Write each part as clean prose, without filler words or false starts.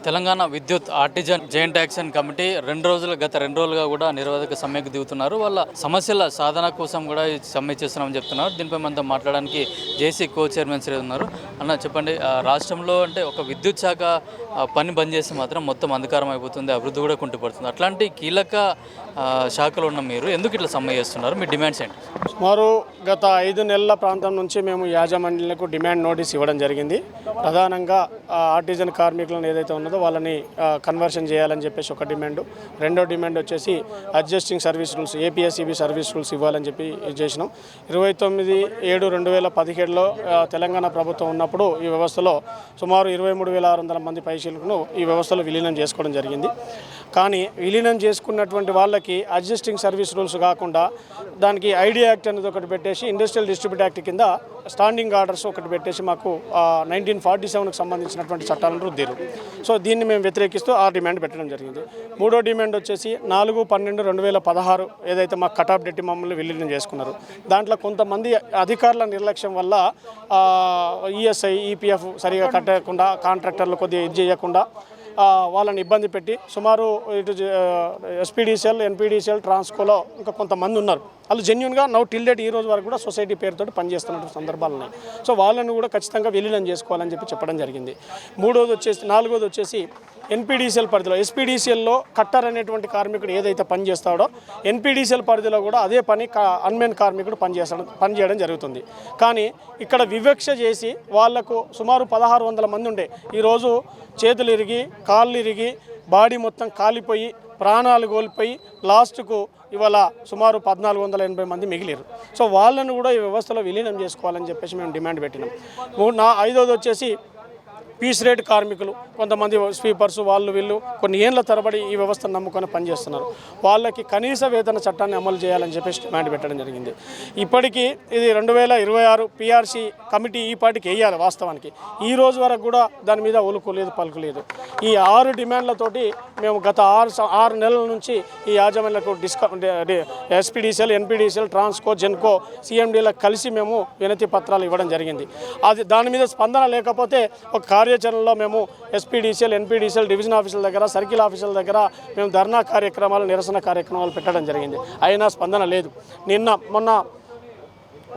తెలంగాణ విద్యుత్ artisan joint action committee గత రెండు రోజులుగా కూడా నిరవధిక సమ్మెకు దిగుతున్నారు. వాళ్ళ సమస్యల సాధన కోసం కూడా ఈ సమ్మె చేస్తున్నామని చెప్తున్నారు. దీనిపై మనతో మాట్లాడడానికి జేసీ కో చైర్మన్ శ్రీ ఉన్నారు. అన్న చెప్పండి, రాష్ట్రంలో అంటే ఒక విద్యుత్ శాఖ పని బంద్ చేస్తే మాత్రం మొత్తం అంధకారం అయిపోతుంది, అభివృద్ధి కూడా కుంటుపడుతుంది. అట్లాంటి కీలక శాఖలో ఉన్న మీరు ఎందుకు ఇట్లా సమ్మె చేస్తున్నారు? మీ డిమాండ్స్ ఏంటి? సుమారు గత 5 నెలల ప్రాంతం నుంచి మేము యాజమాన్యాలకు డిమాండ్ నోటీస్ ఇవ్వడం జరిగింది. ప్రధానంగా ఆర్టిజన్ కార్మికులను ఏదైతే ఉన్నదో వాళ్ళని కన్వర్షన్ చేయాలని చెప్పేసి ఒక డిమాండ్. రెండో డిమాండ్ వచ్చేసి adjusting service rules, APSEB service rules ఇవ్వాలని చెప్పి చేసినాం. 29/7/2017లో తెలంగాణ ప్రభుత్వం ఉన్నప్పుడు ఈ వ్యవస్థలో సుమారు 23,600 మంది పైసలకు ఈ వ్యవస్థలో విలీనం చేసుకోవడం జరిగింది. కానీ విలీనం చేసుకున్నటువంటి వాళ్ళకి అడ్జస్టింగ్ సర్వీస్ రూల్స్ కాకుండా దానికి ఐడి యాక్ట్ అనేది ఒకటి పెట్టేసి, ఇండస్ట్రియల్ డిస్ట్రిబ్యూట్ యాక్ట్ కింద స్టాండింగ్ ఆర్డర్స్ ఒకటి పెట్టేసి మాకు 1947కు సంబంధించినటువంటి చట్టాలను రుద్దారు. సో దీన్ని మేము వ్యతిరేకిస్తూ ఆ డిమాండ్ పెట్టడం జరిగింది. మూడో డిమాండ్ వచ్చేసి 4/12/2016 ఏదైతే మాకు కటాఫ్ డెట్టి మమ్మల్ని విలీనం చేసుకున్నారు. దాంట్లో కొంతమంది అధికారుల నిర్లక్ష్యం వల్ల ఈఎస్ఐ, ఈపీఎఫ్ సరిగా కట్టకుండా, కాంట్రాక్టర్లు కొద్దిగా ఇది చేయకుండా వాళ్ళని ఇబ్బంది పెట్టి సుమారు ఇటు ఎస్పీడీసీఎల్, ఎన్పీడీసీఎల్, ట్రాన్స్కోలో ఇంకా కొంతమంది ఉన్నారు. వాళ్ళు జెన్యున్గా టిల్ డేట్ ఈ రోజు వరకు కూడా సొసైటీ పేరుతో పనిచేస్తున్న సందర్భాలు ఉన్నాయి. సో వాళ్ళని కూడా ఖచ్చితంగా విలీనం చేసుకోవాలని చెప్పడం జరిగింది. నాలుగోది వచ్చేసి ఎన్పీడీసీఎల్ పరిధిలో, ఎస్పీడీసీఎల్లో కట్టర్ అనేటువంటి కార్మికుడు ఏదైతే పనిచేస్తాడో ఎన్పీడీసీఎల్ పరిధిలో కూడా అదే పని అన్మెన్ కార్మికుడు పనిచేయడం జరుగుతుంది. కానీ ఇక్కడ వివక్ష చేసి వాళ్లకు సుమారు 1,600 మంది ఉండే, ఈరోజు చేతులు ఇరిగి, కాళ్ళు ఇరిగి, బాడీ మొత్తం కాలిపోయి, ప్రాణాలు కోల్పోయి లాస్ట్కు ఇవాళ సుమారు 1,480 మంది మిగిలిరు. సో వాళ్ళను కూడా ఈ వ్యవస్థలో విలీనం చేసుకోవాలని చెప్పేసి మేము డిమాండ్ పెట్టినాం. ఐదోది వచ్చేసి పీస్ రేట్ కార్మికులు, కొంతమంది స్వీపర్స్, వీళ్ళు కొన్ని ఏళ్ల తరబడి ఈ వ్యవస్థను నమ్ముకొని పనిచేస్తున్నారు. వాళ్ళకి కనీస వేతన చట్టాన్ని అమలు చేయాలని చెప్పేసి డిమాండ్ పెట్టడం జరిగింది. ఇప్పటికీ ఇది 2026 పీఆర్సీ కమిటీ ఈ పాటికి వేయాలి. వాస్తవానికి ఈ రోజు వరకు కూడా దాని మీద ఉలుకు లేదు, పలుకు లేదు. ఈ 6 డిమాండ్లతోటి మేము గత 6 నెలల నుంచి ఈ యాజమాన్యాలకు ఎస్పీడీసీఎల్, ఎన్పీడీసీఎల్, ట్రాన్స్కో, జెన్కో, సిఎండీలకు కలిసి మేము వినతి పత్రాలు ఇవ్వడం జరిగింది. దాని మీద స్పందన లేకపోతే ఒక కార్యాచరణలో మేము ఎస్పీడీసీఎల్, ఎన్పీడీసీఎల్ డివిజన్ ఆఫీసుల దగ్గర, సర్కిల్ ఆఫీసుల దగ్గర మేము ధర్నా కార్యక్రమాలు, నిరసన కార్యక్రమాలు పెట్టడం జరిగింది. అయినా స్పందన లేదు. మొన్న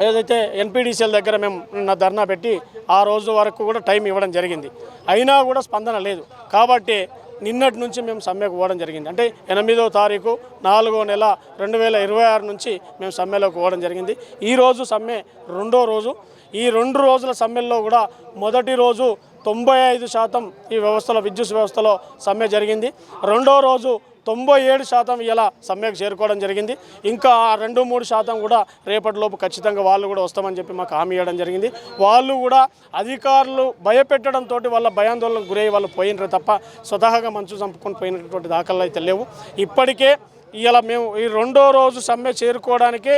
ఏదైతే ఎన్పీడీసీఎల్ దగ్గర మేము ధర్నా పెట్టి ఆ రోజు వరకు కూడా టైం ఇవ్వడం జరిగింది. అయినా కూడా స్పందన లేదు. కాబట్టి నిన్నటి నుంచి మేము సమ్మెకు పోవడం జరిగింది. అంటే 8వ తారీఖు 4వ నెల 2026 నుంచి మేము సమ్మెలోకి పోవడం జరిగింది. ఈరోజు సమ్మె రెండో రోజు. ఈ 2 రోజుల సమ్మెల్లో కూడా మొదటి రోజు 95% ఈ వ్యవస్థలో, విద్యుత్ వ్యవస్థలో సమ్మె జరిగింది. రెండో రోజు 97% ఇలా సమ్మెకు చేరుకోవడం జరిగింది. ఇంకా 2-3% కూడా రేపటిలోపు ఖచ్చితంగా వాళ్ళు కూడా వస్తామని చెప్పి మాకు హామీ ఇవ్వడం జరిగింది. వాళ్ళు కూడా అధికారులు భయపెట్టడంతో వాళ్ళ భయాందోళనకు గురై వాళ్ళు పోయినరే తప్ప స్వతహాగా మంచు చంపుకొని పోయినటువంటి దాఖలు అయితే లేవు. ఇప్పటికే ఇలా మేము ఈ రెండో రోజు సమ్మె చేరుకోవడానికే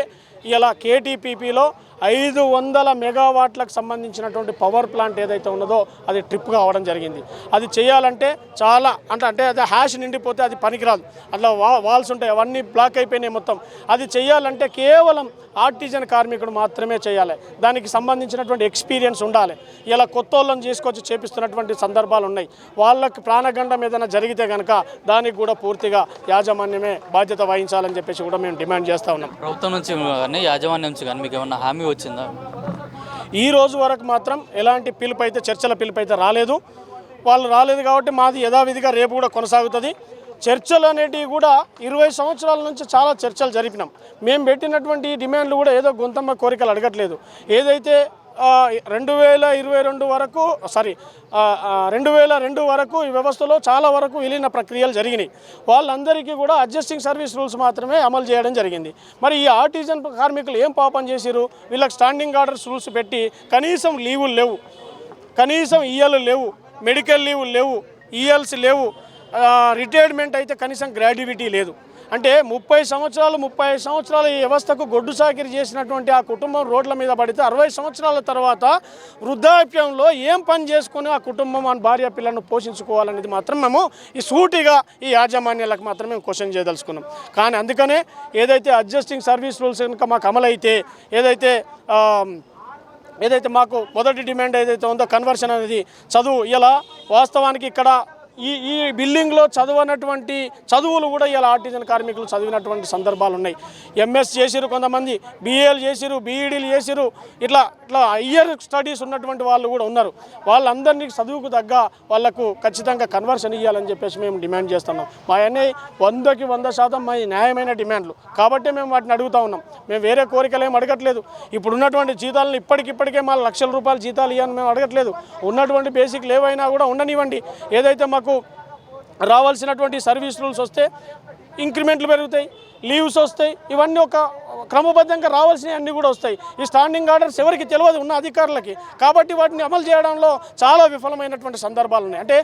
ఇలా కేటీపీపీలో 500 మెగావాట్లకు సంబంధించినటువంటి పవర్ ప్లాంట్ ఏదైతే ఉన్నదో అది ట్రిప్గా అవ్వడం జరిగింది. అది చేయాలంటే చాలా అంటే అదే హ్యాష్ నిండిపోతే అది పనికిరాదు. అట్లా వాల్స్ ఉంటాయి, అవన్నీ బ్లాక్ అయిపోయినాయి మొత్తం. అది చేయాలంటే కేవలం ఆర్టిజన్ కార్మికుడు మాత్రమే చేయాలి. దానికి సంబంధించినటువంటి ఎక్స్పీరియన్స్ ఉండాలి. ఇలా కొత్త వాళ్ళని తీసుకొచ్చి చేపిస్తున్నటువంటి సందర్భాలు ఉన్నాయి. వాళ్ళకి ప్రాణగండం ఏదైనా జరిగితే కనుక దానికి కూడా పూర్తిగా యాజమాన్యమే బాధ్యత వహించాలని చెప్పేసి కూడా మేము డిమాండ్ చేస్తూ ఉన్నాం. ప్రభుత్వం నుంచి కానీ యాజమాన్యం నుంచి కానీ మీకు ఏమన్నా హామీ వచ్చిందా? ఈ రోజు వరకు మాత్రం ఎలాంటి చర్చల పిలుపు అయితే రాలేదు. వాళ్ళు రాలేదు కాబట్టి మాది యథావిధిగా రేపు కూడా కొనసాగుతుంది. చర్చలు అనేటివి కూడా 20 సంవత్సరాల నుంచి చాలా చర్చలు జరిపినాం. మేము పెట్టినటువంటి డిమాండ్లు కూడా ఏదో గొంతమ్మ కోరికలు అడగట్లేదు. ఏదైతే 2022 వరకు ఈ వ్యవస్థలో చాలా వరకు విలీన ప్రక్రియలు జరిగినాయి. వాళ్ళందరికీ కూడా అడ్జస్టింగ్ సర్వీస్ రూల్స్ మాత్రమే అమలు చేయడం జరిగింది. మరి ఈ ఆర్టిజన్ కార్మికులు ఏం పాపం చేసిరు? వీళ్ళకి స్టాండింగ్ ఆర్డర్స్ రూల్స్ పెట్టి కనీసం లీవులు లేవు, కనీసం ఈఎల్ లేవు, మెడికల్ లీవులు లేవు, ఈఎల్స్ లేవు, రిటైర్మెంట్ అయితే కనీసం గ్రాడ్యుయేటీ లేదు. అంటే 30 సంవత్సరాలు ఈ వ్యవస్థకు గొడ్డు సాకిరి చేసినటువంటి ఆ కుటుంబం రోడ్ల మీద పడితే 60 సంవత్సరాల తర్వాత వృద్ధాప్యంలో ఏం పని చేసుకుని ఆ కుటుంబం ఆ భార్య పిల్లలను పోషించుకోవాలనేది మాత్రం మేము ఈ సూటిగా ఈ యాజమాన్యాలకు మాత్రమే క్వశ్చన్ చేయదలుచుకున్నాం. కానీ అందుకనే ఏదైతే అడ్జస్టింగ్ సర్వీస్ రూల్స్ కనుక మాకు అమలైతే ఏదైతే మాకు మొదటి డిమాండ్ ఏదైతే ఉందో కన్వర్షన్ అనేది చదువు. ఇలా వాస్తవానికి ఇక్కడ ఈ బిల్డింగ్లో చదువునటువంటి చదువులు కూడా ఇలా ఆర్టిజన్ కార్మికులు చదివినటువంటి సందర్భాలు ఉన్నాయి. ఎంఎస్ చేసిరు, కొంతమంది బీఏలు చేసిరు, బీఈడీలు చేసిరు, ఇట్లా హయ్యర్ స్టడీస్ ఉన్నటువంటి వాళ్ళు కూడా ఉన్నారు. వాళ్ళందరినీ చదువుకు తగ్గ వాళ్ళకు ఖచ్చితంగా కన్వర్షన్ ఇవ్వాలని చెప్పేసి మేము డిమాండ్ చేస్తున్నాం. మా అన్నీ 100కి 100% మా న్యాయమైన డిమాండ్లు కాబట్టి మేము వాటిని అడుగుతూ ఉన్నాం. మేము వేరే కోరికలు ఏమి అడగట్లేదు. ఇప్పుడు ఉన్నటువంటి జీతాలను ఇప్పటికే మా లక్షల రూపాయల జీతాలు ఇవ్వని మేము అడగట్లేదు. ఉన్నటువంటి బేసిక్ ఏవైనా కూడా ఉండనివ్వండి. ఏదైతే మాకు రావాల్సినటువంటి సర్వీస్ రూల్స్ వస్తే ఇంక్రిమెంట్లు పెరుగుతాయి, లీవ్స్ వస్తాయి, ఇవన్నీ ఒక క్రమబద్ధంగా రావాల్సినవి అన్నీ కూడా వస్తాయి. ఈ స్టాండింగ్ ఆర్డర్స్ ఎవరికి తెలియదు ఉన్న అధికారులకి, కాబట్టి వాటిని అమలు చేయడంలో చాలా విఫలమైనటువంటి సందర్భాలు ఉన్నాయి. అంటే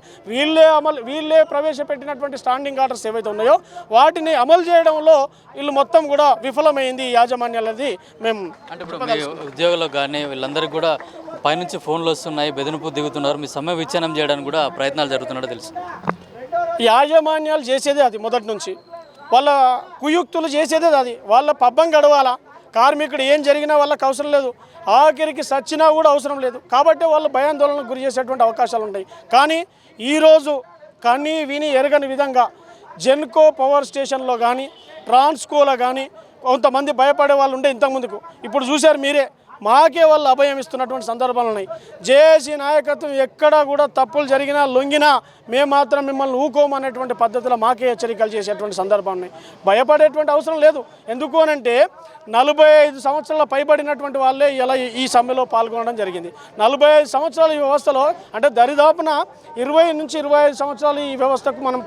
వీళ్ళే ప్రవేశపెట్టినటువంటి స్టాండింగ్ ఆర్డర్స్ ఏవైతే ఉన్నాయో వాటిని అమలు చేయడంలో వీళ్ళు మొత్తం కూడా విఫలమైంది ఈ యాజమాన్యాలది. మేము అంటే ఇప్పుడు మీ ఉద్యోగులకు కానీ వీళ్ళందరికీ కూడా పైనుంచి ఫోన్లు వస్తున్నాయి, బెదిరింపు దిగుతున్నారు, మీ సమ్మె విచ్ఛిన్నం చేయడానికి కూడా ప్రయత్నాలు జరుగుతున్నాడో తెలుసు. యాజమాన్యాలు చేసేదే అది, మొదటి నుంచి వాళ్ళ కుయుక్తులు చేసేదే అది. వాళ్ళ పబ్బం గడవాలా, కార్మికుడు ఏం జరిగినా వాళ్ళకి అవసరం లేదు, ఆఖరికి సచ్చినా కూడా అవసరం లేదు. కాబట్టి వాళ్ళు భయాందోళనకు గురి చేసేటువంటి అవకాశాలు ఉంటాయి. కానీ ఈరోజు కనీ విని ఎరగని విధంగా జెన్కో పవర్ స్టేషన్లో కానీ ట్రాన్స్కోలో కానీ కొంతమంది భయపడే వాళ్ళు ఉండే ఇంతకుముందుకు, ఇప్పుడు చూశారు మీరే, మాకే వాళ్ళు అభయం ఇస్తున్నటువంటి సందర్భాలు ఉన్నాయి. జేఏసీ నాయకత్వం ఎక్కడా కూడా తప్పులు జరిగినా లొంగినా మేము మాత్రం మిమ్మల్ని ఊకోమనేటువంటి పద్ధతిలో మాకే హెచ్చరికలు చేసేటువంటి సందర్భాలు ఉన్నాయి. భయపడేటువంటి అవసరం లేదు. ఎందుకు అనంటే 45 సంవత్సరాల పైబడినటువంటి వాళ్ళే ఇలా ఈ సమ్మెలో పాల్గొనడం జరిగింది. 45 సంవత్సరాలు ఈ వ్యవస్థలో, అంటే దరిదాపున 20 నుంచి 25 సంవత్సరాలు ఈ వ్యవస్థకు మనం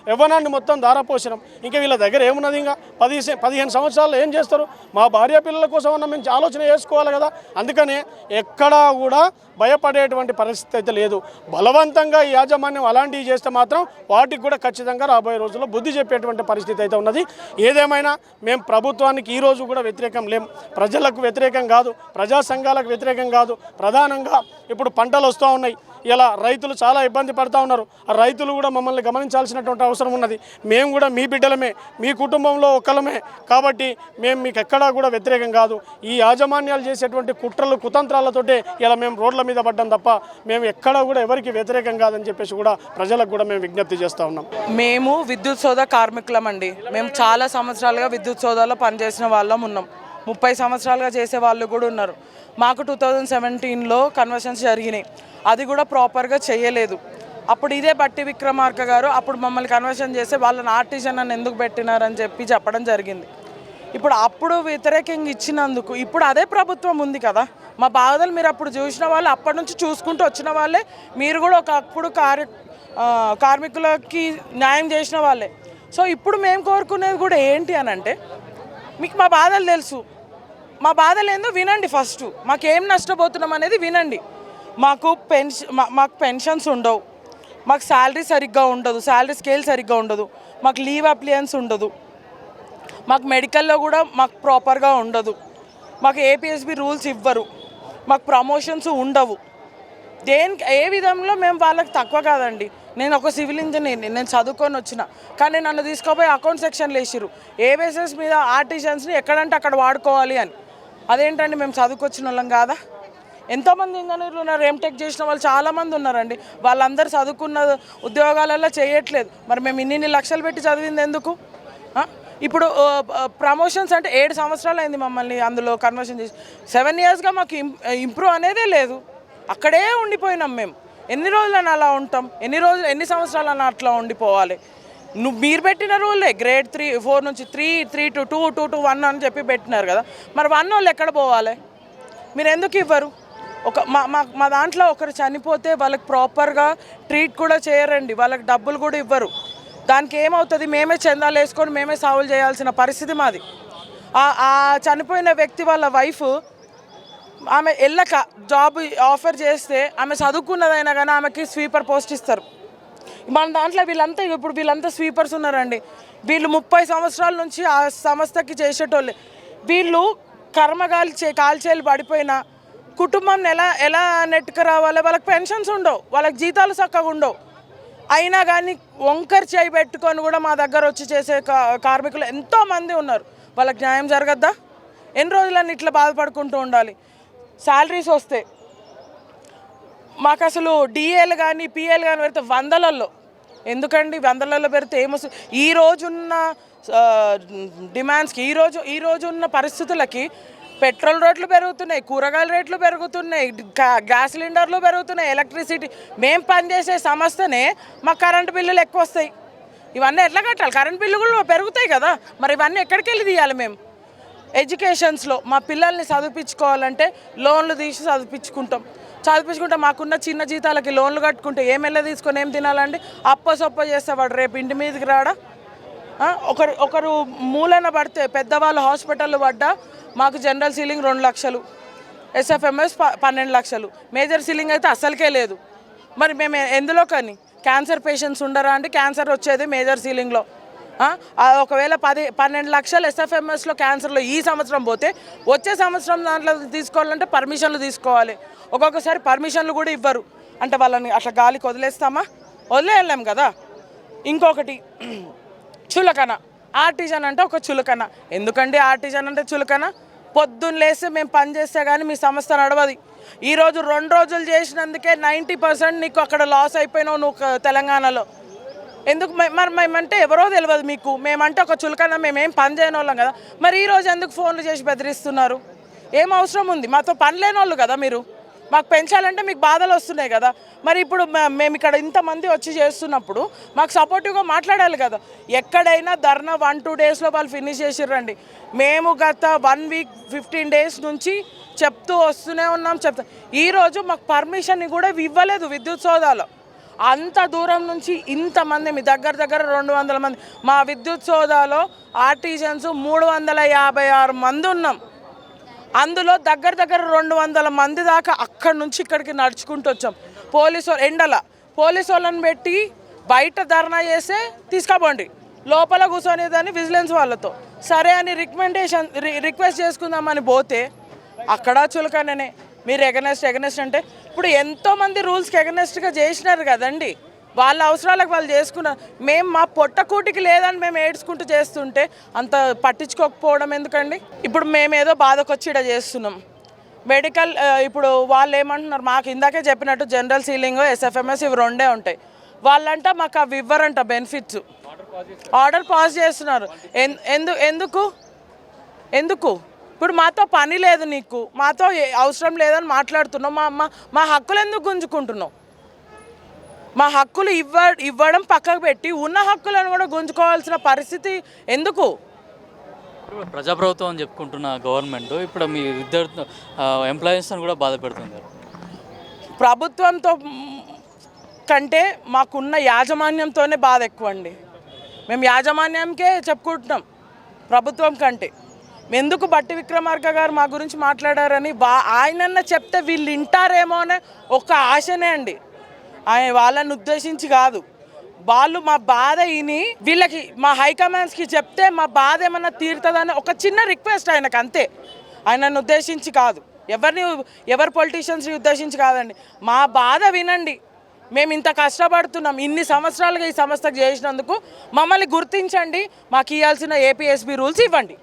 యవ్వనాన్ని మొత్తం దారపోసినాం. ఇంకా వీళ్ళ దగ్గర ఏమున్నది? ఇంకా 15 సంవత్సరాలు ఏం చేస్తారు? మా భార్య పిల్లల కోసం అన్న మేము ఆలోచన చేసుకోవాలి కదా. అందుకనే ఎక్కడా కూడా భయపడేటువంటి పరిస్థితి అయితే లేదు. బలవంతంగా ఈ యాజమాన్యం అలాంటివి చేస్తే మాత్రం వాటికి కూడా ఖచ్చితంగా రాబోయే రోజుల్లో బుద్ధి చెప్పేటువంటి పరిస్థితి అయితే ఉన్నది. ఏదేమైనా మేము ప్రభుత్వానికి ఈరోజు కూడా వ్యతిరేకం లేం, ప్రజలకు వ్యతిరేకం కాదు, ప్రజా సంఘాలకు వ్యతిరేకం కాదు. ప్రధానంగా ఇప్పుడు పంటలు వస్తూ ఉన్నాయి, ఇలా రైతులు చాలా ఇబ్బంది పడుతూ ఉన్నారు. ఆ రైతులు కూడా మమ్మల్ని గమనించాల్సినటువంటి అవసరం ఉన్నది. మేము కూడా మీ బిడ్డలమే, మీ కుటుంబంలో ఒక్కలమే, కాబట్టి మేము మీకు ఎక్కడా కూడా వ్యతిరేకం కాదు. ఈ యాజమాన్యాలు చేసేటువంటి కుట్రలు కుతంత్రాలతోటే ఇలా మేము రోడ్ల మీద పడ్డాం తప్ప మేము ఎక్కడా కూడా ఎవరికి వ్యతిరేకం కాదని చెప్పేసి కూడా ప్రజలకు కూడా మేము విజ్ఞప్తి చేస్తూ ఉన్నాం. మేము విద్యుత్ సోదా కార్మికులం అండి. మేము చాలా సంవత్సరాలుగా విద్యుత్ సోదాలో పనిచేసిన వాళ్ళం ఉన్నాం. 30 సంవత్సరాలుగా చేసే వాళ్ళు కూడా ఉన్నారు. మాకు 2017లో కన్వర్షన్స్ జరిగినాయి, అది కూడా ప్రాపర్గా చేయలేదు. అప్పుడు ఇదే బట్టి విక్రమార్క గారు అప్పుడు మమ్మల్ని కన్వర్షన్ చేస్తే వాళ్ళని ఆర్టిజన్ అని ఎందుకు పెట్టినారని చెప్పడం జరిగింది. అప్పుడు వ్యతిరేకంగా ఇచ్చినందుకు ఇప్పుడు అదే ప్రభుత్వం ఉంది కదా. మా బాధలు మీరు అప్పుడు చూసిన వాళ్ళు, అప్పటి నుంచి చూసుకుంటూ వచ్చిన వాళ్ళే, మీరు కూడా ఒకప్పుడు కార్మికులకి న్యాయం చేసిన వాళ్ళే. సో ఇప్పుడు మేము కోరుకునేది కూడా ఏంటి అని అంటే, మీకు మా బాధలు తెలుసు, మా బాధలు ఏందో వినండి. ఫస్ట్ మాకేం నష్టపోతున్నాం అనేది వినండి. మాకు పెన్షన్స్ ఉండవు, మాకు శాలరీ సరిగ్గా ఉండదు, శాలరీ స్కేల్ సరిగ్గా ఉండదు, మాకు లీవ్ అప్లియన్స్ ఉండదు, మాకు మెడికల్లో కూడా మాకు ప్రాపర్గా ఉండదు, మాకు ఏపీఎస్బి రూల్స్ ఇవ్వరు, మాకు ప్రమోషన్స్ ఉండవు. ఏ విధంలో మేము వాళ్ళకి తక్కువ కాదండి. నేను ఒక సివిల్ ఇంజనీర్ని, నేను చదువుకొని వచ్చిన, కానీ నన్ను తీసుకుపోయి అకౌంట్ సెక్షన్లో వేసిరు. ఏ బేసిస్ మీద ఆర్టిజన్స్ని ఎక్కడంటే అక్కడ వాడుకోవాలి అని. అదేంటండి, మేము చదువుకొచ్చిన వాళ్ళం కాదా? ఎంతోమంది ఇంజనీర్లు ఉన్నారు, ఎంటెక్ చేసిన వాళ్ళు చాలామంది ఉన్నారండి. వాళ్ళందరూ చదువుకున్న ఉద్యోగాలలో చేయట్లేదు. మరి మేము ఇన్ని లక్షలు పెట్టి చదివింది ఎందుకు? ఇప్పుడు ప్రమోషన్స్ అంటే 7 సంవత్సరాలు అయింది మమ్మల్ని అందులో కన్వర్షన్ చేసి. 7 ఇయర్స్గా మాకు ఇంప్రూవ్ అనేదే లేదు. అక్కడే ఉండిపోయినాం మేము. ఎన్ని రోజులని అలా ఉంటాం? ఎన్ని సంవత్సరాలని అట్లా ఉండిపోవాలి? మీరు పెట్టిన రూలే గ్రేడ్ 3, 4 నుంచి 3, 3 to 2, 2 to 1 అని చెప్పి పెట్టినారు కదా. మరి 1 వాళ్ళు ఎక్కడ పోవాలి? మీరు ఎందుకు ఇవ్వరు? మా దాంట్లో ఒకరు చనిపోతే వాళ్ళకి ప్రాపర్గా ట్రీట్ కూడా చేయరండి, వాళ్ళకి డబ్బులు కూడా ఇవ్వరు. దానికి ఏమవుతుంది? మేమే చందాలు వేసుకొని మేమే సావులు చేయాల్సిన పరిస్థితి మాది. ఆ చనిపోయిన వ్యక్తి వాళ్ళ వైఫ్, ఆమె వెళ్ళక జాబ్ ఆఫర్ చేస్తే ఆమె చదువుకున్నదైనా కానీ ఆమెకి స్వీపర్ పోస్ట్ ఇస్తారు. మన దాంట్లో వీళ్ళంతా స్వీపర్స్ ఉన్నారండి. వీళ్ళు 30 సంవత్సరాల నుంచి ఆ సంస్థకి చేసేటోళ్ళే. వీళ్ళు కాల్చేలు పడిపోయిన కుటుంబం ఎలా నెట్టుకు రావాలి? వాళ్ళకి పెన్షన్స్ ఉండవు, వాళ్ళకి జీతాలు చక్కగా ఉండవు. అయినా కానీ వంకర్ చేయి పెట్టుకొని కూడా మా దగ్గర వచ్చి చేసే కార్మికులు ఎంతోమంది ఉన్నారు. వాళ్ళకి న్యాయం జరగద్దా? ఎన్ని రోజులన్నీ ఇట్లా బాధపడుకుంటూ ఉండాలి? శాలరీస్ వస్తే మాకు అసలు డిఏలు కానీ పిఏలు కానీ పెడితే 100లలో ఎందుకండి వందలలో పెడితే ఏమొస్తుంది? ఈ రోజున్న డిమాండ్స్కి ఈ రోజు ఉన్న పరిస్థితులకి పెట్రోల్ రేట్లు పెరుగుతున్నాయి, కూరగాయల రేట్లు పెరుగుతున్నాయి, గ్యాస్ సిలిండర్లు పెరుగుతున్నాయి, ఎలక్ట్రిసిటీ. మేము పనిచేసే సంస్థనే మాకు కరెంటు బిల్లులు ఎక్కువ వస్తాయి. ఇవన్నీ ఎట్లా కట్టాలి? కరెంట్ బిల్లు కూడా పెరుగుతాయి కదా, మరి ఇవన్నీ ఎక్కడికి వెళ్ళి తీయాలి? మేము ఎడ్యుకేషన్స్లో మా పిల్లల్ని చదివించుకోవాలంటే లోన్లు తీసి చదివించుకుంటే మాకున్న చిన్న జీతాలకి లోన్లు కట్టుకుంటే ఏం వెళ్ళ తీసుకొని ఏం తినాలండి? అప్ప చేసేవాడు రేపు ఇంటి మీదకి రాడా? ఒకరు మూలన పడితే పెద్దవాళ్ళు హాస్పిటల్ పడ్డా మాకు జనరల్ సీలింగ్ 2 లక్షలు, ఎస్ఎఫ్ఎంఎస్ 12 లక్షలు, మేజర్ సీలింగ్ అయితే అస్సలకే లేదు. మరి మేము ఎందులో కానీ క్యాన్సర్ పేషెంట్స్ ఉండరా అంటే క్యాన్సర్ వచ్చేది మేజర్ సీలింగ్లో. ఒకవేళ 12 లక్షలు ఎస్ఎఫ్ఎంఎస్లో క్యాన్సర్లో ఈ సంవత్సరం పోతే వచ్చే సంవత్సరం దాంట్లో తీసుకోవాలంటే పర్మిషన్లు తీసుకోవాలి. ఒక్కొక్కసారి పర్మిషన్లు కూడా ఇవ్వరు. అంటే వాళ్ళని అట్లా గాలికి వదిలేయలేం కదా. ఇంకొకటి చులకన. ఆర్టిజన్ అంటే ఒక చులకన. ఎందుకండి ఆర్టిజన్ అంటే చులకన? పొద్దున్న లేస్తే మేము పని చేస్తే కానీ మీ సంస్థ నడవది. ఈరోజు 2 రోజులు చేసినందుకే 90% నీకు అక్కడ లాస్ అయిపోయినావు నువ్వు తెలంగాణలో. ఎందుకు? మరి మేమంటే ఎవరో తెలియదు మీకు. మేమంటే ఒక చులకన, మేమేం పని చేయని వాళ్ళం కదా. మరి ఈరోజు ఎందుకు ఫోన్లు చేసి బెదిరిస్తున్నారు? ఏం అవసరం ఉంది? మాతో పని లేని వాళ్ళు కదా మీరు. మాకు పెంచాలంటే మీకు బాధలు వస్తున్నాయి కదా. మరి ఇప్పుడు మేము ఇక్కడ ఇంతమంది వచ్చి చేస్తున్నప్పుడు మాకు సపోర్టివ్గా మాట్లాడాలి కదా. ఎక్కడైనా ధర్నా 1-2 డేస్లో వాళ్ళు ఫినిష్ చేసిర్రండి. మేము గత 1 వీక్ 15 డేస్ నుంచి వస్తూనే ఉన్నాం. ఈరోజు మాకు పర్మిషన్ కూడా ఇవ్వలేదు విద్యుత్ సోదాలో. అంత దూరం నుంచి ఇంతమంది, మీ దగ్గర 200 మంది మా విద్యుత్ సోదాలో ఆర్టిజన్స్ 356 మంది ఉన్నాం. అందులో దగ్గర 200 మంది దాకా అక్కడి నుంచి ఇక్కడికి నడుచుకుంటూ వచ్చాం. పోలీసు వాళ్ళని పెట్టి బయట ధర్నా చేస్తే తీసుకుపోండి, లోపల కూర్చొనేదని విజిలెన్స్ వాళ్ళతో సరే అని రిక్వెస్ట్ చేసుకుందామని పోతే అక్కడ చులకననే. మీరు ఎగనెస్ట్ అంటే ఇప్పుడు ఎంతోమంది రూల్స్కి ఎగనెస్ట్గా చేసినారు కదండి. వాళ్ళ అవసరాలకు వాళ్ళు చేసుకున్నారు. మేము మా పొట్టకూటికి లేదని మేము ఏడ్చుకుంటూ చేస్తుంటే అంత పట్టించుకోకపోవడం ఎందుకండి? ఇప్పుడు మేమేదో బాధకొచ్చి ఇక్కడ చేస్తున్నాం. మెడికల్ ఇప్పుడు వాళ్ళు ఏమంటున్నారు, మాకు ఇందాకే చెప్పినట్టు జనరల్ సీలింగ్, ఎస్ఎఫ్ఎంఎస్ ఇవి 2 ఉంటాయి. వాళ్ళంట మాకు అవి ఇవ్వరంట బెనిఫిట్స్. ఆర్డర్ పాస్ చేస్తున్నారు. ఎందుకు? ఇప్పుడు మాతో పని లేదు, నీకు మాతో అవసరం లేదని మాట్లాడుతున్నావు. మా హక్కులు ఎందుకు గుంజుకుంటున్నావు? మా హక్కులు ఇవ్వడం పక్కకు పెట్టి ఉన్న హక్కులను కూడా గుంజుకోవాల్సిన పరిస్థితి ఎందుకు? ప్రజాప్రభుత్వం అని చెప్పుకుంటున్న గవర్నమెంట్ ఇప్పుడు మీ విద్యార్థి ఎంప్లాయీస్ని కూడా బాధ పెడుతుంది. ప్రభుత్వంతో కంటే మాకున్న యాజమాన్యంతోనే బాధ ఎక్కువ అండి. మేము యాజమాన్యంకే చెప్పుకుంటున్నాం ప్రభుత్వం కంటే. ఎందుకు బట్టి విక్రమార్క గారు మా గురించి మాట్లాడారని ఆయనన్న చెప్తే వీళ్ళు వింటారేమో అనే ఒక ఆశనే అండి. వాళ్ళని ఉద్దేశించి కాదు. వాళ్ళు మా బాధ విని వీళ్ళకి మా హైకమాండ్స్కి చెప్తే మా బాధ ఏమన్నా తీరుతుందని ఒక చిన్న రిక్వెస్ట్ ఆయనకు, అంతే. ఆయనను ఉద్దేశించి కాదు, ఎవరు పొలిటీషియన్స్ని ఉద్దేశించి కాదండి. మా బాధ వినండి. మేము ఇంత కష్టపడుతున్నాం, ఇన్ని సంవత్సరాలుగా ఈ సంస్థకు చేసినందుకు మమ్మల్ని గుర్తించండి, మాకు ఇవ్వాల్సిన ఏపీఎస్బీ రూల్స్ ఇవ్వండి.